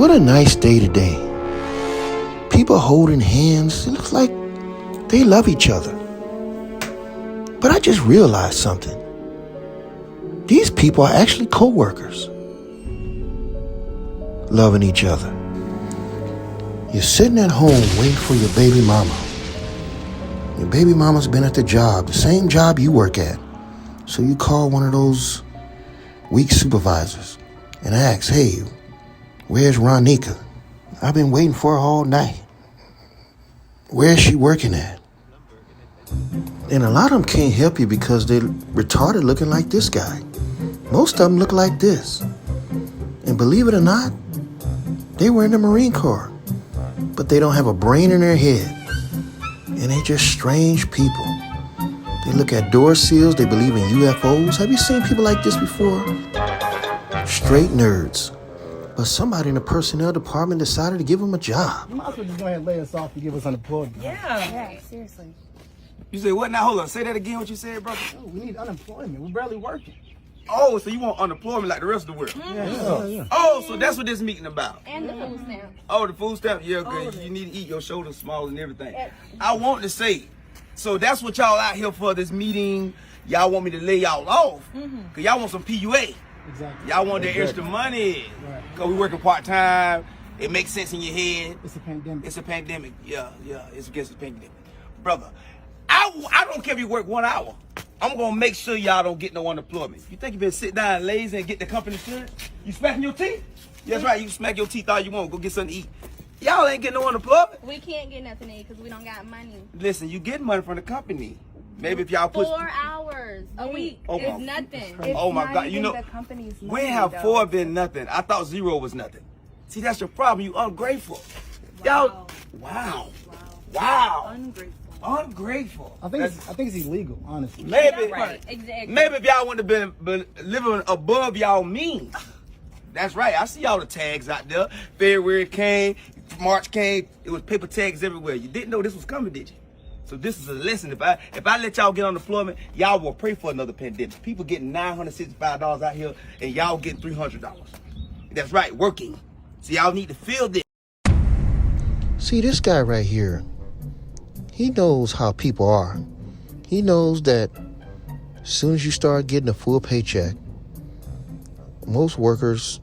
What a nice day today. People holding hands. It looks like they love each other. But I just realized something. These people are actually co-workers. Loving each other. You're sitting at home waiting for your baby mama. Your baby mama's been at the job, the same job you work at. So you call one of those weak supervisors and ask, hey, where's Ronika? I've been waiting for her all night. Where's she working at? And a lot of them can't help you because they're retarded looking like this guy. Most of them look like this. And believe it or not, they were in the Marine Corps. But they don't have a brain in their head. And they're just strange people. They look at door seals, they believe in UFOs. Have you seen people like this before? Straight nerds. But somebody in the personnel department decided to give them a job. You might as well just go ahead and lay us off and give us unemployment. Yeah, seriously. You say what now? Hold on. Say that again, what you said, brother. Oh, we need unemployment. We're barely working. Oh, so you want unemployment like the rest of the world? Yeah. Oh, so that's what this meeting about. And the food stamp. Oh, the food stamp? Yeah, because you need to eat, your shoulders small and everything. I want to say, so that's what y'all out here for, this meeting. Y'all want me to lay y'all off. Because y'all want some PUA. Exactly. Y'all want that extra money. Because we working part-time. It makes sense in your head. It's a pandemic. It's a pandemic. Yeah. It's against the pandemic. Brother, I don't care if you work 1 hour. I'm going to make sure y'all don't get no unemployment. You think you better sit down lazy and get the company insurance? You smacking your teeth? That's right. You smack your teeth all you want. Go get something to eat. Y'all ain't getting no unemployment. We can't get nothing to eat because we don't got money. Listen, you get money from the company. Maybe if y'all put 4 hours a week is nothing. Oh my God! You know, when have 4 been nothing? I thought 0 was nothing. See, that's your problem. You ungrateful. Y'all. Wow. Ungrateful. I think it's illegal, honestly. Maybe. Right. Exactly. Maybe if y'all wouldn't have been living above y'all means. That's right. I see all the tags out there. February came, March came. It was paper tags everywhere. You didn't know this was coming, did you? So this is a lesson. If I let y'all get unemployment, y'all will pray for another pandemic. People getting $965 out here, and y'all getting $300. That's right, working. So y'all need to feel this. See, this guy right here, he knows how people are. He knows that as soon as you start getting a full paycheck, most workers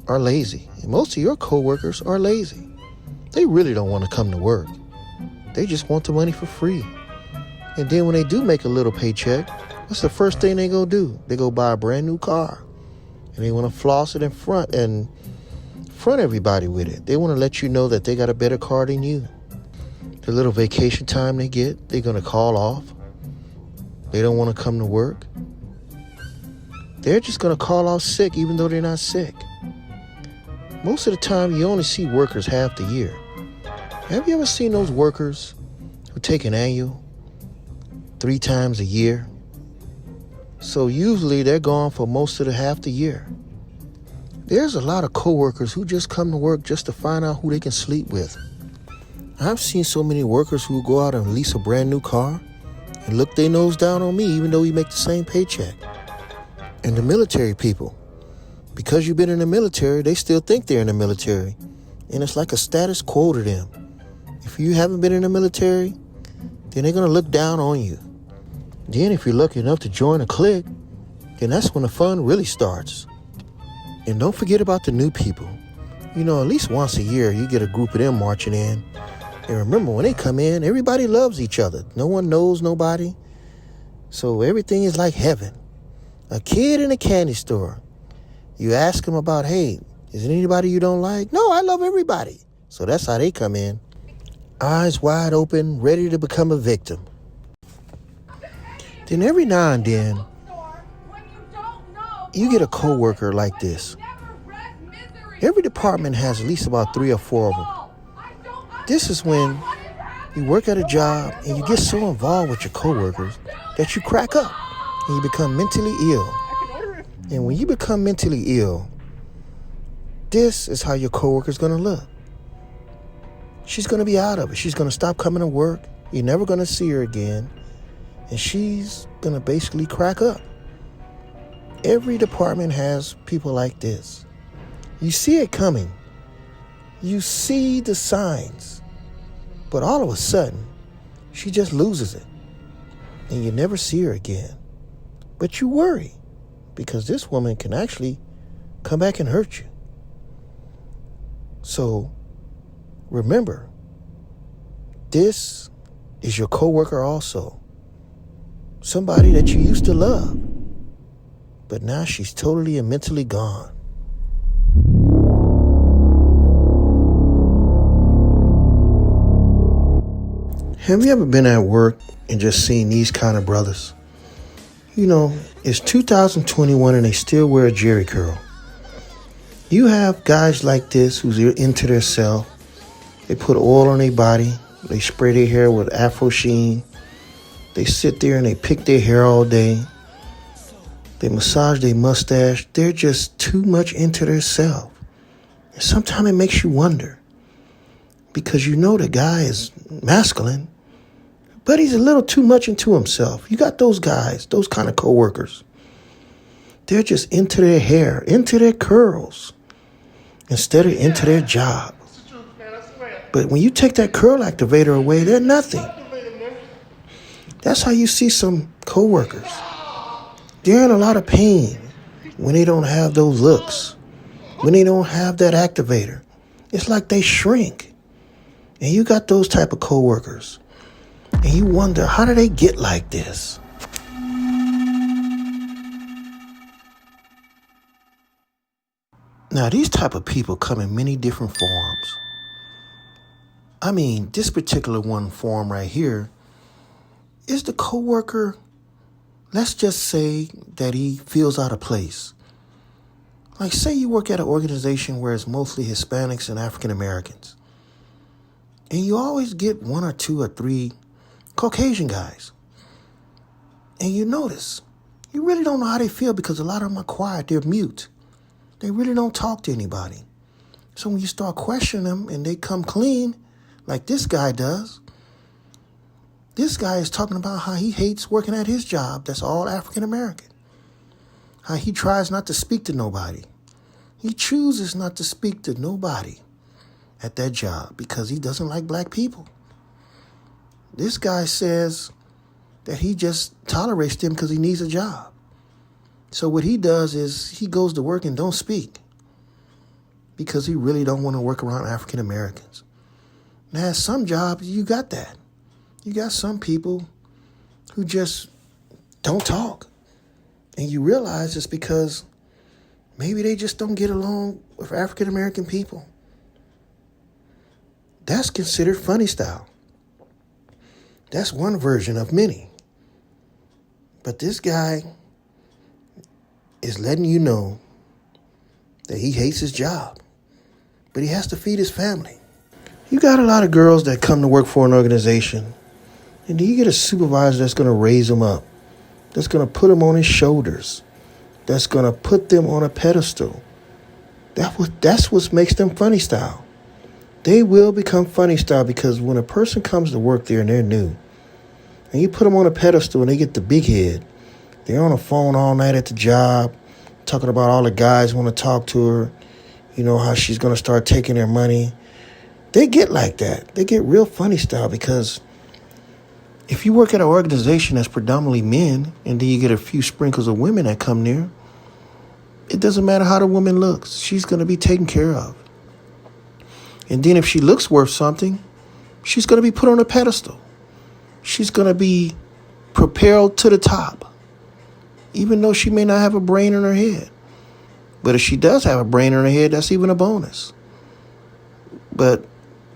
are lazy. And most of your coworkers are lazy. They really don't want to come to work. They just want the money for free. And then when they do make a little paycheck, what's the first thing they go do? They go buy a brand new car. And they want to floss it in front everybody with it. They want to let you know that they got a better car than you. The little vacation time they get, they're going to call off. They don't want to come to work. They're just going to call off sick even though they're not sick. Most of the time, you only see workers half the year. Have you ever seen those workers who take an annual 3 times a year? So usually they're gone for most of the half the year. There's a lot of coworkers who just come to work just to find out who they can sleep with. I've seen so many workers who go out and lease a brand new car and look their nose down on me even though we make the same paycheck. And the military people, because you've been in the military, they still think they're in the military. And it's like a status quo to them. If you haven't been in the military, then they're going to look down on you. Then if you're lucky enough to join a clique, then that's when the fun really starts. And don't forget about the new people. You know, at least once a year, you get a group of them marching in. And remember, when they come in, everybody loves each other. No one knows nobody. So everything is like heaven. A kid in a candy store. You ask them about, hey, is there anybody you don't like? No, I love everybody. So that's how they come in. Eyes wide open, ready to become a victim. Then every now and then, you get a coworker like this. Every department has at least about 3 or 4 of them. This is when you work at a job and you get so involved with your coworkers that you crack up and you become mentally ill. And when you become mentally ill, this is how your coworker's going to look. She's going to be out of it. She's going to stop coming to work. You're never going to see her again. And she's going to basically crack up. Every department has people like this. You see it coming. You see the signs, but all of a sudden, she just loses it, and you never see her again. But you worry, because this woman can actually come back and hurt you. So, remember, this is your coworker also. Somebody that you used to love, but now she's totally and mentally gone. Have you ever been at work and just seen these kind of brothers? You know, it's 2021 and they still wear a jerry curl. You have guys like this who's into their self. They put oil on their body. They spray their hair with Afro sheen. They sit there and they pick their hair all day. They massage their mustache. They're just too much into their self. And sometimes it makes you wonder. Because you know the guy is masculine, but he's a little too much into himself. You got those guys, those kind of coworkers. They're just into their hair, into their curls, instead of into their job. But when you take that curl activator away, they're nothing. That's how you see some coworkers. They're in a lot of pain when they don't have those looks, when they don't have that activator. It's like they shrink. And you got those type of coworkers. And you wonder, how do they get like this? Now, these type of people come in many different forms. I mean, this particular one form right here is the coworker. Let's just say that he feels out of place. Like, say you work at an organization where it's mostly Hispanics and African Americans. And you always get 1 or 2 or 3 Caucasian guys. And you notice, you really don't know how they feel because a lot of them are quiet, they're mute. They really don't talk to anybody. So when you start questioning them and they come clean, like this guy does, this guy is talking about how he hates working at his job that's all African American. How he tries not to speak to nobody. He chooses not to speak to nobody at that job because he doesn't like black people. This guy says that he just tolerates them because he needs a job. So what he does is he goes to work and don't speak because he really don't want to work around African Americans. Now, at some jobs, you got that. You got some people who just don't talk. And you realize it's because maybe they just don't get along with African American people. That's considered funny style. That's one version of many. But this guy is letting you know that he hates his job, but he has to feed his family. You got a lot of girls that come to work for an organization, and then you get a supervisor that's going to raise them up, that's going to put them on his shoulders, that's going to put them on a pedestal. That's what makes them funny style. They will become funny style because when a person comes to work there and they're new, and you put them on a pedestal and they get the big head, they're on the phone all night at the job, talking about all the guys want to talk to her, you know, how she's going to start taking their money. They get like that. They get real funny style because if you work at an organization that's predominantly men and then you get a few sprinkles of women that come there, it doesn't matter how the woman looks. She's going to be taken care of. And then if she looks worth something, she's going to be put on a pedestal. She's going to be propelled to the top, even though she may not have a brain in her head. But if she does have a brain in her head, that's even a bonus. But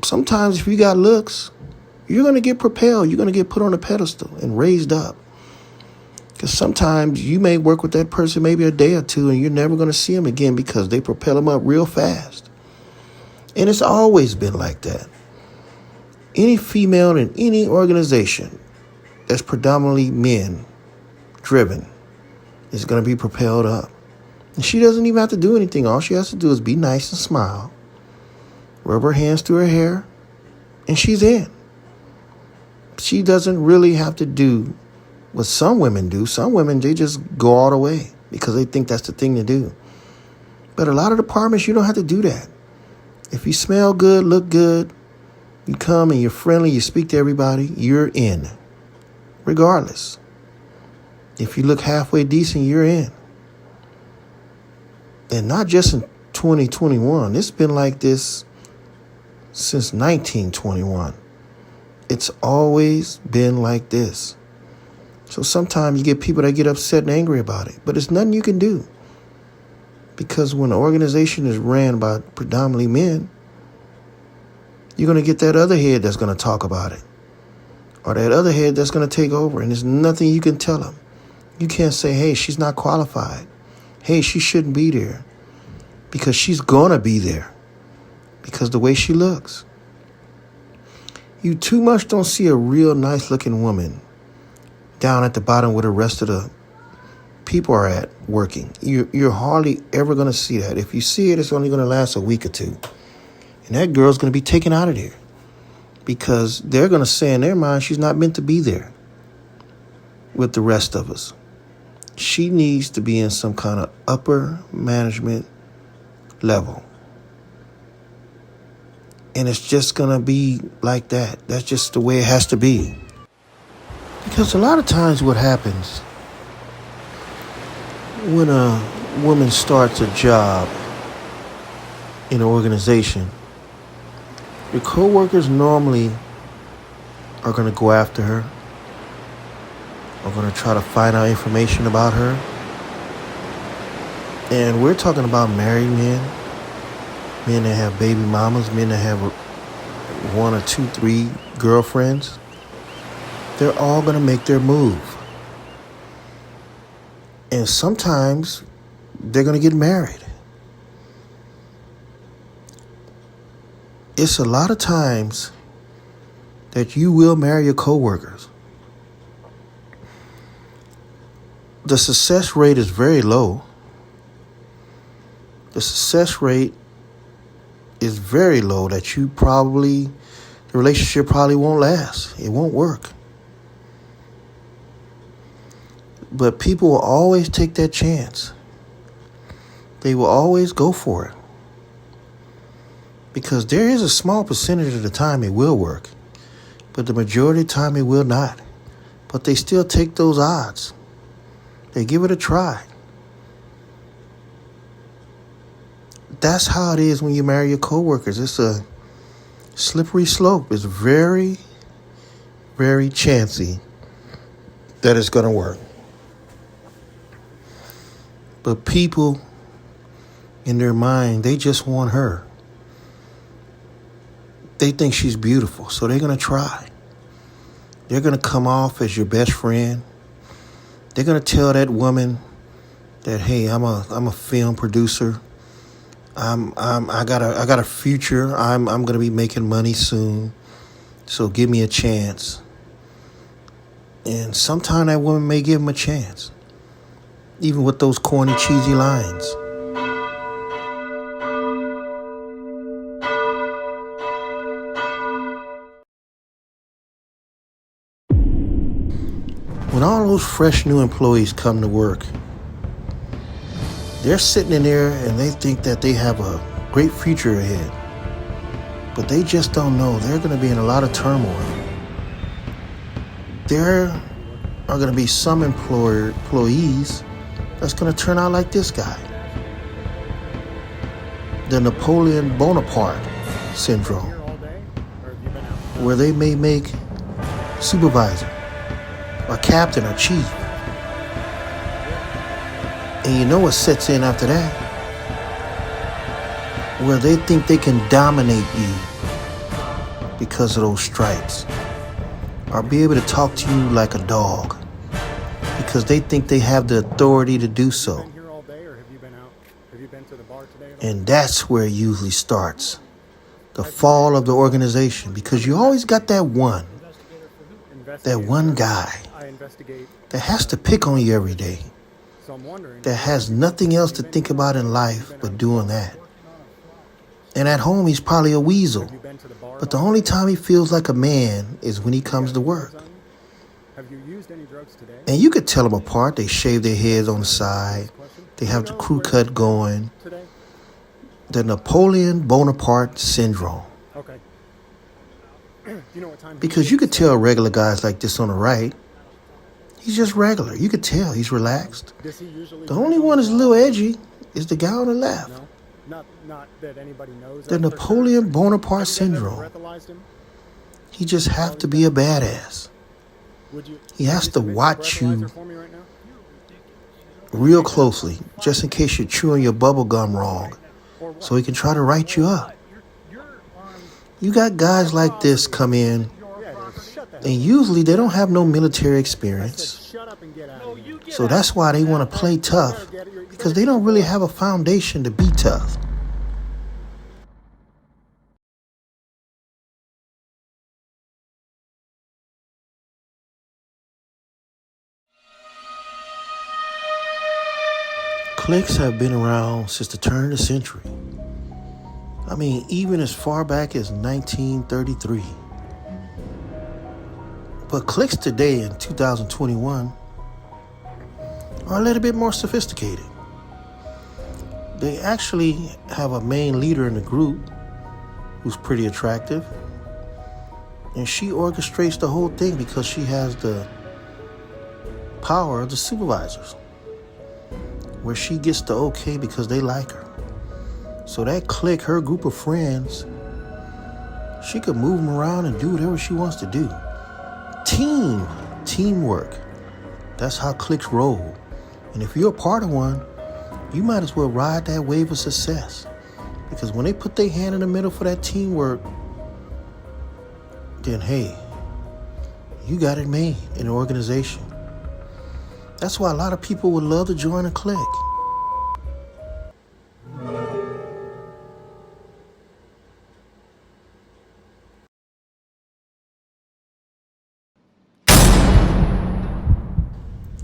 sometimes if you got looks, you're going to get propelled. You're going to get put on a pedestal and raised up. Because sometimes you may work with that person maybe a day or two and you're never going to see them again because they propel them up real fast. And it's always been like that. Any female in any organization that's predominantly men driven is going to be propelled up. And she doesn't even have to do anything. All she has to do is be nice and smile, rub her hands through her hair, and she's in. She doesn't really have to do what some women do. Some women, they just go all the way because they think that's the thing to do. But a lot of departments, you don't have to do that. If you smell good, look good, you come and you're friendly, you speak to everybody, you're in. Regardless. If you look halfway decent, you're in. And not just in 2021. It's been like this since 1921. It's always been like this. So sometimes you get people that get upset and angry about it, but it's nothing you can do. Because when an organization is ran by predominantly men, you're going to get that other head that's going to talk about it. Or that other head that's going to take over, and there's nothing you can tell them. You can't say, hey, she's not qualified. Hey, she shouldn't be there. Because she's going to be there. Because the way she looks. You too much don't see a real nice looking woman down at the bottom where the rest of the people are at working. You're hardly ever going to see that. If you see it, it's only going to last a week or two. And that girl's going to be taken out of there. Because they're going to say in their mind she's not meant to be there with the rest of us. She needs to be in some kind of upper management level. And it's just going to be like that. That's just the way it has to be. Because a lot of times what happens when a woman starts a job in an organization, the coworkers normally are going to go after her, are going to try to find out information about her. And we're talking about married men, men that have baby mamas, men that have 1 or 2, 3 girlfriends. They're all going to make their move. And sometimes they're going to get married. It's a lot of times that you will marry your coworkers. The success rate is very low. The success rate is very low that the relationship probably won't last. It won't work. But people will always take that chance. They will always go for it. Because there is a small percentage of the time it will work. But the majority of the time it will not. But they still take those odds. They give it a try. That's how it is when you marry your coworkers. It's a slippery slope. It's very, very chancy that it's going to work. But people, in their mind, they just want her. They think she's beautiful, so they're going to try. They're going to come off as your best friend. They're going to tell that woman that, hey, I'm a film producer. I got a future. I'm going to be making money soon. So give me a chance. And sometime that woman may give him a chance. Even with those corny, cheesy lines. When all those fresh new employees come to work, they're sitting in there and they think that they have a great future ahead. But they just don't know. They're going to be in a lot of turmoil. There are going to be some employees that's going to turn out like this guy. The Napoleon Bonaparte syndrome, where they may make supervisor or captain or chief. And you know what sets in after that? Where they think they can dominate you because of those stripes. Or be able to talk to you like a dog. Because they think they have the authority to do so. And that's where it usually starts. The fall of the organization. Because you always got that one guy that has to pick on you every day. That has nothing else to think about in life but doing that. And at home, he's probably a weasel. But the only time he feels like a man is when he comes to work. And you could tell them apart. They shave their heads on the side. They have the crew cut going. The Napoleon Bonaparte syndrome. Okay. Do you know what time? Because you could tell regular guys like this on the right, he's just regular. You could tell he's relaxed. Does he usually? The only one that's a little edgy is the guy on the left. No, not that anybody knows. The Napoleon Bonaparte Have you ever syndrome. breathalyzed him? He just have to be a badass. Would you? He has to watch you breathalyzer for me right now? real closely, just in case you're chewing your bubble gum wrong, so he can try to write you up. You got guys like this come in, Yeah, dude, shut the hell and usually they don't have no military experience. Shut up and get out of here. So that's why they want to play tough, because they don't really have a foundation to be tough. Cliques have been around since the turn of the century. I mean, even as far back as 1933. But cliques today in 2021 are a little bit more sophisticated. They actually have a main leader in the group who's pretty attractive. And she orchestrates the whole thing because she has the power of the supervisors, where she gets the okay because they like her. So that clique, her group of friends, she could move them around and do whatever she wants to do. Teamwork. That's how cliques roll. And if you're a part of one, you might as well ride that wave of success. Because when they put their hand in the middle for that teamwork, then hey, you got it made in an organization. That's why a lot of people would love to join a clique.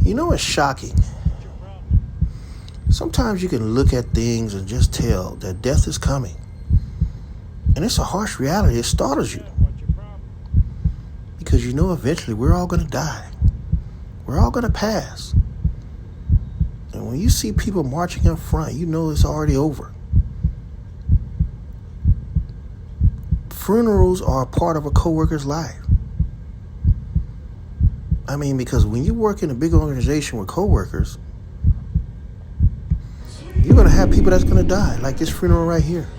You know what's shocking? Sometimes you can look at things and just tell that death is coming. And it's a harsh reality. It startles you. Because you know eventually we're all going to die. We're all going to pass. And when you see people marching up front, you know it's already over. Funerals are a part of a coworker's life. I mean, because when you work in a big organization with coworkers, you're going to have people that's going to die, like this funeral right here.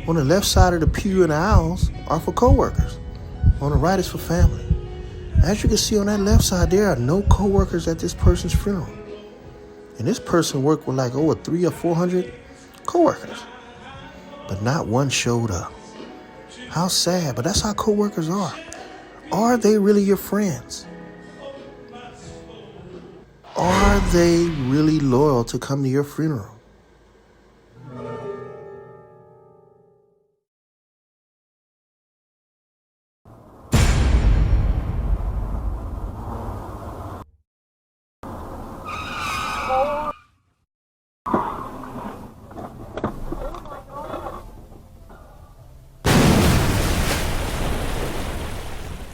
On the left side of the pew and the aisles are for coworkers. On the right is for family. As you can see on that left side, there are no coworkers at this person's funeral. And this person worked with like over 300 or 400 coworkers. But not one showed up. How sad, but that's how coworkers are. Are they really your friends? Are they really loyal to come to your funeral?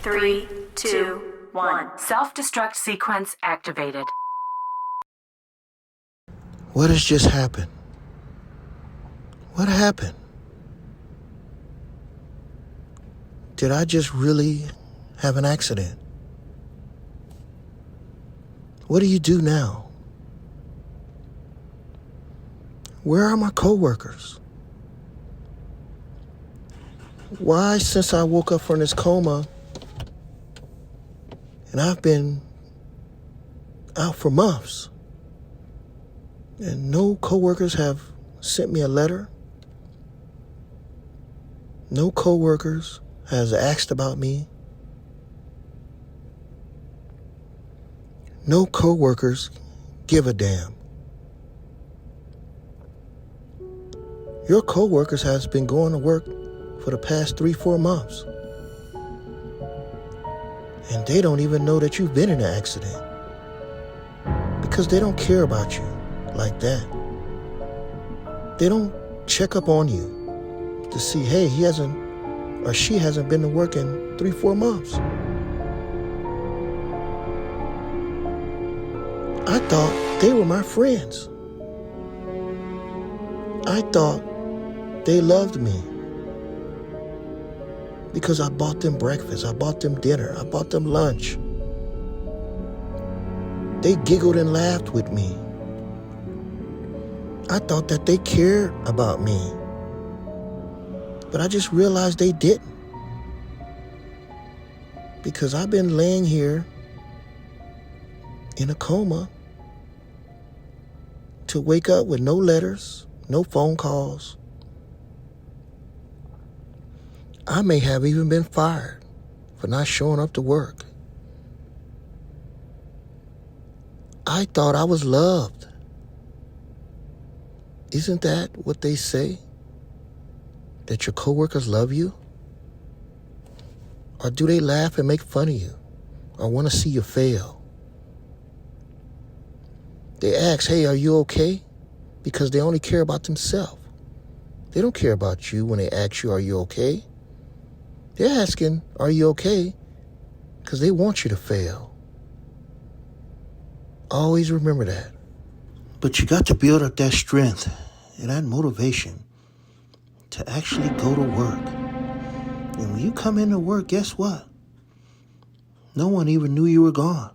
Three, two, one. Self-destruct sequence activated. What has just happened? What happened? Did I just really have an accident? What do you do now? Where are my coworkers? Why, since I woke up from this coma, and I've been out for months, and no coworkers have sent me a letter? No coworkers has asked about me? No coworkers give a damn? Your coworkers has been going to work for the past 3-4 months. And they don't even know that you've been in an accident. Because they don't care about you like that. They don't check up on you to see, hey, he hasn't or she hasn't been to work in 3-4 months. I thought they were my friends. I thought They loved me because I bought them breakfast, I bought them dinner, I bought them lunch. They giggled and laughed with me. I thought that they cared about me, but I just realized they didn't. Because I've been laying here in a coma to wake up with no letters, no phone calls. I may have even been fired for not showing up to work. I thought I was loved. Isn't that what they say? That your coworkers love you? Or do they laugh and make fun of you? Or want to see you fail? They ask, hey, are you okay? Because they only care about themselves. They don't care about you when they ask you, are you okay? They're asking, are you okay? Because they want you to fail. Always remember that. But you got to build up that strength and that motivation to actually go to work. And when you come into work, guess what? No one even knew you were gone.